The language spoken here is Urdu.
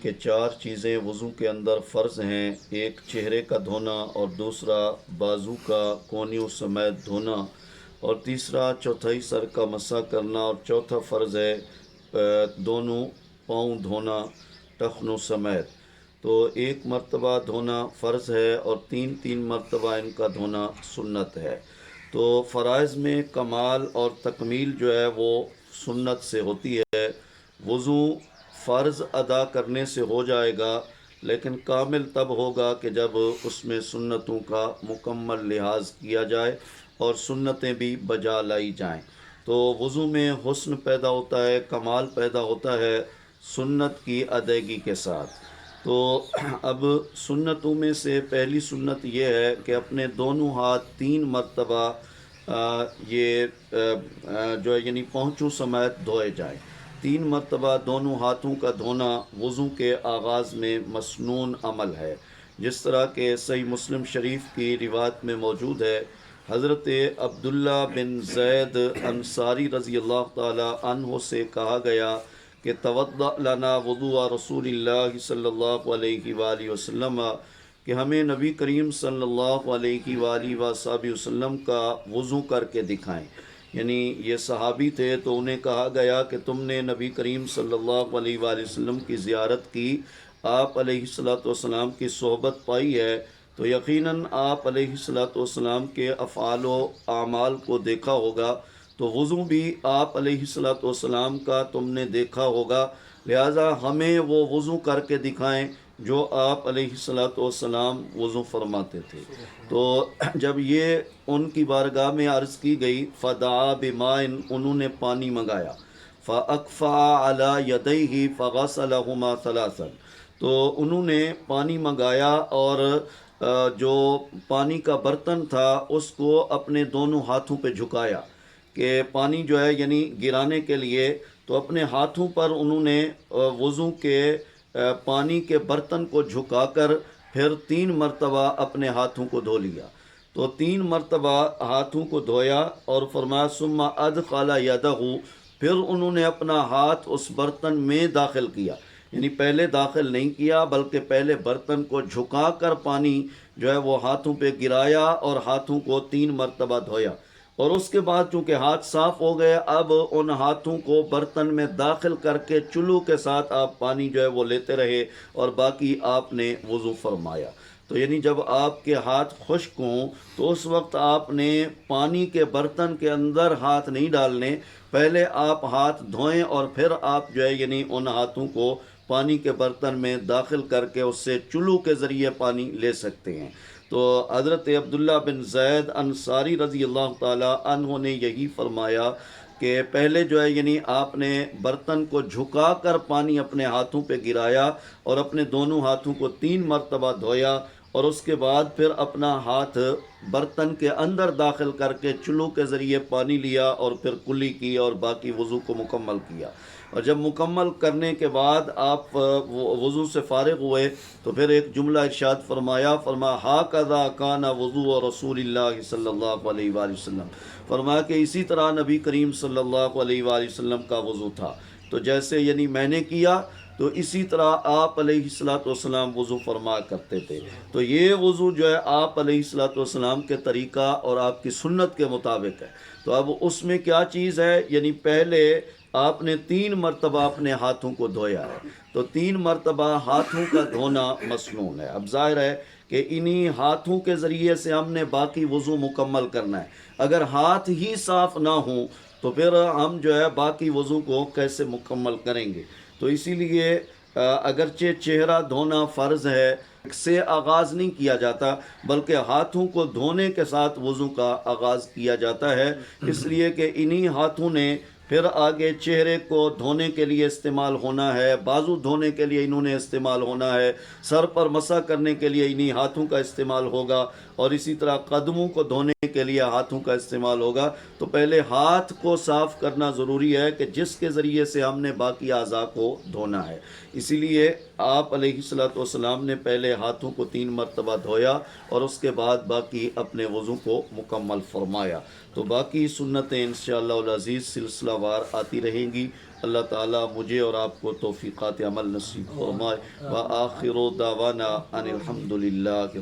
کہ 4 چیزیں وضو کے اندر فرض ہیں. ایک چہرے کا دھونا، اور دوسرا بازو کا کونیوں سمیت دھونا، اور تیسرا چوتھائی سر کا مسح کرنا، اور چوتھا فرض ہے دونوں پاؤں دھونا ٹخنوں سمیت. تو 1 مرتبہ دھونا فرض ہے اور 3 مرتبہ ان کا دھونا سنت ہے. تو فرائض میں کمال اور تکمیل جو ہے وہ سنت سے ہوتی ہے. وضو فرض ادا کرنے سے ہو جائے گا، لیکن کامل تب ہوگا کہ جب اس میں سنتوں کا مکمل لحاظ کیا جائے اور سنتیں بھی بجا لائی جائیں. تو وضو میں حسن پیدا ہوتا ہے، کمال پیدا ہوتا ہے سنت کی ادائیگی کے ساتھ. تو اب سنتوں میں سے پہلی سنت یہ ہے کہ اپنے دونوں ہاتھ 3 مرتبہ یہ جو ہے یعنی پہنچوں سمیت دھوئے جائیں. 3 مرتبہ دونوں ہاتھوں کا دھونا وضو کے آغاز میں مسنون عمل ہے، جس طرح کہ صحیح مسلم شریف کی روایت میں موجود ہے. حضرت عبداللہ بن زید انصاری رضی اللہ تعالی عنہ سے کہا گیا کہ توضأ لنا وضوء رسول اللہ صلی اللہ علیہ وآلہ وسلم، کہ ہمیں نبی کریم صلی اللہ علیہ وآلہ وسلم کا وضو کر کے دکھائیں. یعنی یہ صحابی تھے تو انہیں کہا گیا کہ تم نے نبی کریم صلی اللہ علیہ وآلہ وسلم کی زیارت کی، آپ علیہ الصلوۃ والسلام کی صحبت پائی ہے، تو یقیناً آپ علیہ الصلوۃ والسلام کے افعال و اعمال کو دیکھا ہوگا. تو وضو بھی آپ علیہ الصلوۃ والسلام کا تم نے دیکھا ہوگا، لہٰذا ہمیں وہ وضو کر کے دکھائیں جو آپ علیہ الصلوۃ والسلام وضو فرماتے تھے. تو جب یہ ان کی بارگاہ میں عرض کی گئی، فدعا بماء، انہوں نے پانی منگایا، فاکفأ علی یدیہ فغسلہما ثلاثا، تو انہوں نے پانی منگایا اور جو پانی کا برتن تھا اس کو اپنے دونوں ہاتھوں پہ جھکایا کہ پانی جو ہے یعنی گرانے کے لیے. تو اپنے ہاتھوں پر انہوں نے وضو کے پانی کے برتن کو جھکا کر پھر 3 مرتبہ اپنے ہاتھوں کو دھو لیا. تو 3 مرتبہ ہاتھوں کو دھویا اور فرمایا ثم ادخل یدہ، پھر انہوں نے اپنا ہاتھ اس برتن میں داخل کیا. یعنی پہلے داخل نہیں کیا بلکہ پہلے برتن کو جھکا کر پانی جو ہے وہ ہاتھوں پہ گرایا اور ہاتھوں کو 3 مرتبہ دھویا. اور اس کے بعد چونکہ ہاتھ صاف ہو گئے، اب ان ہاتھوں کو برتن میں داخل کر کے چلو کے ساتھ آپ پانی جو ہے وہ لیتے رہے اور باقی آپ نے وضو فرمایا. تو یعنی جب آپ کے ہاتھ خشک ہوں تو اس وقت آپ نے پانی کے برتن کے اندر ہاتھ نہیں ڈالنے، پہلے آپ ہاتھ دھوئیں اور پھر آپ جو ہے یعنی ان ہاتھوں کو پانی کے برتن میں داخل کر کے اس سے چلو کے ذریعے پانی لے سکتے ہیں. تو حضرت عبداللہ بن زید انصاری رضی اللہ تعالی عنہ نے یہی فرمایا کہ پہلے جو ہے یعنی آپ نے برتن کو جھکا کر پانی اپنے ہاتھوں پہ گرایا اور اپنے دونوں ہاتھوں کو 3 مرتبہ دھویا، اور اس کے بعد پھر اپنا ہاتھ برتن کے اندر داخل کر کے چلو کے ذریعے پانی لیا اور پھر کلی کی اور باقی وضو کو مکمل کیا. اور جب مکمل کرنے کے بعد آپ وضو سے فارغ ہوئے تو پھر ایک جملہ ارشاد فرمایا ہاکذا کان وضوء رسول اللہ صلی اللہ علیہ وآلہ وسلم، فرمایا کہ اسی طرح نبی کریم صلی اللہ علیہ وآلہ وسلم کا وضو تھا. تو جیسے یعنی میں نے کیا تو اسی طرح آپ علیہ الصلوۃ والسلام وضو فرمایا کرتے تھے. تو یہ وضو جو ہے آپ علیہ الصلوۃ والسلام کے طریقہ اور آپ کی سنت کے مطابق ہے. تو اب اس میں کیا چیز ہے، یعنی پہلے آپ نے 3 مرتبہ اپنے ہاتھوں کو دھویا ہے. تو 3 مرتبہ ہاتھوں کا دھونا مسنون ہے. اب ظاہر ہے کہ انہی ہاتھوں کے ذریعے سے ہم نے باقی وضو مکمل کرنا ہے. اگر ہاتھ ہی صاف نہ ہوں تو پھر ہم جو ہے باقی وضو کو کیسے مکمل کریں گے. تو اسی لیے اگرچہ چہرہ دھونا فرض ہے، سے آغاز نہیں کیا جاتا بلکہ ہاتھوں کو دھونے کے ساتھ وضو کا آغاز کیا جاتا ہے، اس لیے کہ انہی ہاتھوں نے پھر آگے چہرے کو دھونے کے لیے استعمال ہونا ہے، بازو دھونے کے لیے انہوں نے استعمال ہونا ہے، سر پر مسح کرنے کے لیے انہی ہاتھوں کا استعمال ہوگا، اور اسی طرح قدموں کو دھونے کے لیے ہاتھوں کا استعمال ہوگا. تو پہلے ہاتھ کو صاف کرنا ضروری ہے کہ جس کے ذریعے سے ہم نے باقی اعضاء کو دھونا ہے. اسی لیے آپ علیہ الصلوۃ والسلام نے پہلے ہاتھوں کو 3 مرتبہ دھویا اور اس کے بعد باقی اپنے وضو کو مکمل فرمایا. تو باقی سنتیں انشاءاللہ العزیز سلسلہ وار آتی رہیں گی. اللہ تعالیٰ مجھے اور آپ کو توفیقات عمل نصیب فرمائے. وآخر دعوانا ان الحمد للہ.